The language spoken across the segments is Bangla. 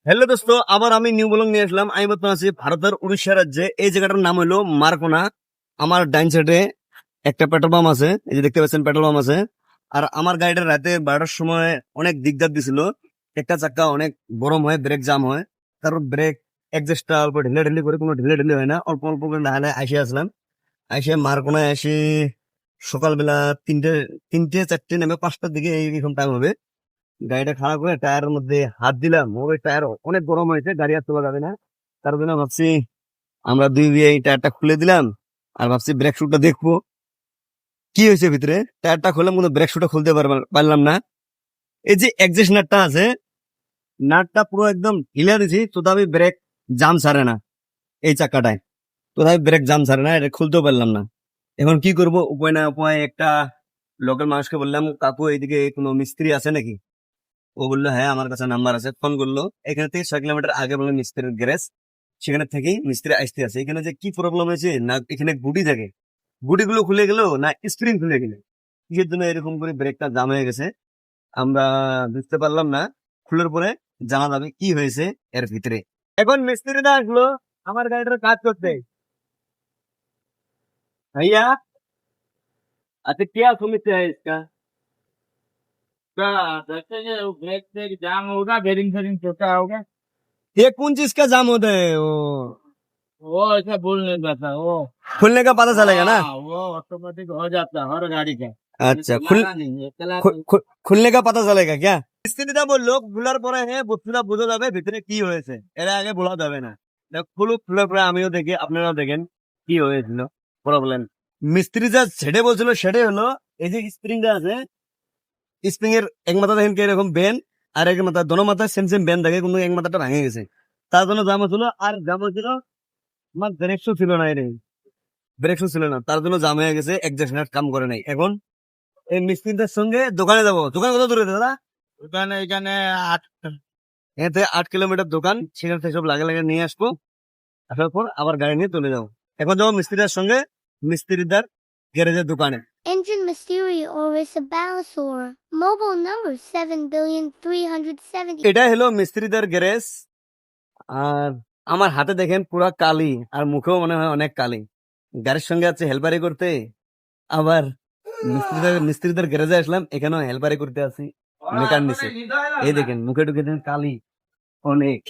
হ্যালো দোস্ত, আবার আমি নিউ ব্লগ নিয়ে আসলাম। আমি বর্তমানে আছি ভারতের উড়িষ্যা রাজ্যে। এই জায়গাটার নাম হলো মারকোনা। আমার ডাইন সাইডে একটা পেট্রোল পাম্প আছে, এই যে দেখতে পাচ্ছেন পেট্রোল পাম্প আছে। আর আমার গাড়িটা রাতে 12টার সময় অনেক দিকদার দিছিল। একটা চাক্কা অনেক গরম হয়, ব্রেক জাম হয়। কারণ ব্রেক অ্যাডজাস্টটা অল্প ঢিলে ঢিলে করে, কোনো ঢিলে ঢিলে হয় না, অল্প অল্প করে নাহলে আইসে আসলাম। আইসে মারকোনায় এসে সকালবেলা তিনটে তিনটে চারটে নেমে 5টার দিকে এইরকম টাইম হবে। গাড়িটা খারাপ করে টায়ারের মধ্যে হাত দিলাম, ওই টায়ার অনেক গরম হয়েছে, গাড়ি আর তোলা যাবে না। তার জন্য ভাবছি আমরা দুই বিয়ে এই টায়ারটা খুলে দিলাম। আর ভাবছি ব্রেক শুটা দেখবো কি হয়েছে ভিতরে। টায়ারটা খুললাম কিন্তু ব্রেক শুটা খুলতে পারলাম না। এই যে অ্যাডজাস্ট নাটটা আছে, নাটটা পুরো একদম ঢিলা দিছি, তথাপি ব্রেক জাম ছাড়ে না এই চাক্কাটায়। তথাপি ব্রেক জাম ছাড়ে না, এটা খুলতেও পারলাম না। এখন কি করব, উপায় না উপায় একটা লোকাল মানুষকে বললাম, কাকু এইদিকে কোনো মিস্ত্রি আছে নাকি? ও বললো হ্যাঁ আমার কাছে নাম্বার আছে। ফোন করলো, এখানে থেকে 6 কিলোমিটার আগে বললো মিস্ত্রির গ্যারেজ, সেখানে থেকেই মিস্ত্রি আসতে আছে। এখানে যে কি প্রবলেম হয়েছে, না এখানে গুটি থাকে, গুটিগুলো খুলে গেল না স্প্রিং খুলে গেল, কিসের জন্য এরকম করে ব্রেকটা জাম হয়ে গেছে আমরা বুঝতে পারলাম না। খুলের পরে জানা যাবে কি হয়েছে এর ভিতরে। এখন মিস্ত্রিটা আসলো আমার গাড়িটার কাজ করতে। ভাইয়া, আচ্ছা क्या समस्या है इसका? ब्रेक से जाम होगा, बेरिंग फेरिंग छोटा होगा। ये कौन चीज का जाम होता है वो ऐसा बोल नहीं पाता वो। खुलने का पता चलेगा ना? हाँ, वो ऑटोमेटिक हो जाता है हर गाड़ी का। अच्छा, चलाना नहीं है, चला খুললে কা পাতা চলেগা क्या? মিস্ত্রিটা বললো খোলার পরে বস্তুটা বোঝা যাবে ভিতরে কি হয়েছে, এর আগে বলা যাবে না। খুলুক, খোলার পরে আমিও দেখি আপনারাও দেখেন কি হয়েছিল প্রবলেম। মিস্ত্রি যা ছেড়ে বলছিল সেটাই হলো, এই যে স্প্রিংটা আছে, স্প্রিং এর এক মাথা দেখেন কি এরকম বেন, আর এক মাথা দোনো মাথায় সেম সেম বেন থাকে, কিন্তু এক মাথাটা ভেঙে গেছে। তার জন্য জাম হচ্ছিল। আর জাম হচ্ছিল আমার ব্রেক শু ছিল না, ব্রেক শু ছিল না, তার জন্য জাম হয়ে গেছে, অ্যাডজাস্ট কাম করে নাই। এখন এই মিস্ত্রিদের সঙ্গে দোকানে যাবো। দোকান কত দূরে দাদা? এখানে এখানে 8 এখান থেকে 8 কিলোমিটার দোকান, সেখান থেকে সব লাগে লাগে নিয়ে আসবো। আসার পর আবার গাড়ি নিয়ে চলে যাবো। এখন যাবো মিস্ত্রিদের সঙ্গে মিস্ত্রিদার গ্যারেজের দোকানে। Engine Mysterio or Isabalasaur. Mobile number 7,370. এটা হলো মিস্ত্রিদার গ্যারেজ। আর আমার হাতে দেখেন পুরা কালি, আর মুখেও মনে হয় অনেক কালি। গাড়ির সঙ্গে আছে হেল্পারি করতে, আবার মিস্ত্রিদের গ্যারেজে আসলাম, এখানেও হেল্পারি করতে আছি মেকার নিচে। এই দেখেন মুখে ঢুকে দেখেন কালি অনেক।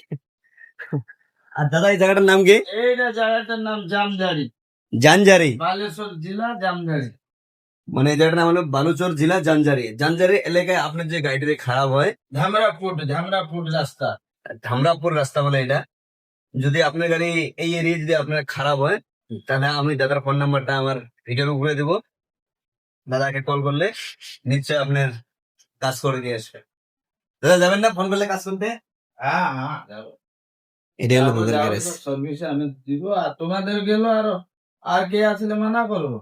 আর দাদা এই জায়গাটার নাম কি? এইটা জায়গাটার নাম জামজারি, জানজারি। বালেশ্বর জেলা জামজারি। মানে এই জায়গাটার নাম হলো বালুচর জেলা জানজারি। জানজারি এলাকায় আপনার যে গাড়িটা খারাপ হয়, ধামরাপুর রাস্তা। ধামরাপুর রাস্তা বলে এটা। যদি আপনার গাড়ি এই এরিয়া যদি আপনার খারাপ হয়, তাহলে আমি দাদার ফোন নাম্বারটা আমার ভিডিওর উপরে দেবো। দাদাকে কল করলে নিশ্চয় আপনার কাজ করে দিয়ে আসবে। দাদা যাবেন না ফোন করলে কাজ করতে? হ্যাঁ হ্যাঁ যাবো। এটাই হলো দাদার গ্যারেজ। সার্ভিস আমি দিব, আর তোমাদের গেল আর কে আসলে মানা করবো।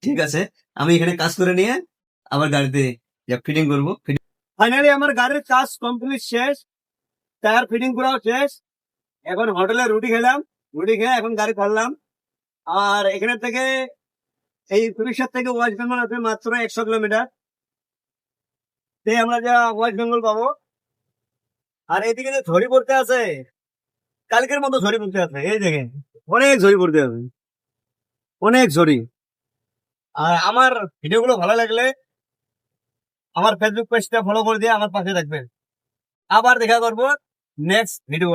ঠিক আছে, আমি এখানে কাজ করে নিয়ে আবার গাড়িতে ফিটিং করবো। ফাইনালি আমার গাড়ির কাজ কমপ্লিট শেষ, টায়ার ফিটিং করাও শেষ। এখন হোটেলে রুটি খেলাম, রুটি খেয়ে এখন গাড়ি ছাড়লাম। আর এখানে থেকে এই উড়িষ্যার থেকে ওয়েস্ট বেঙ্গল আছে মাত্র 100 কিলোমিটার। আমরা যা ওয়েস্ট বেঙ্গল পাবো। আর এদিকে যে ঝড়ি পড়তে আছে, কালকের মতো ঝড়ি পড়তে আছে, এই দেখেন অনেক ঝড়ি পড়তে আছে, অনেক ঝড়ি। আর আমার ভিডিওগুলো ভালো লাগলে আমার ফেসবুক পেজটা ফলো করে দিয়ে আমার পাশে থাকবেন। আবার দেখা করবো নেক্সট ভিডিও।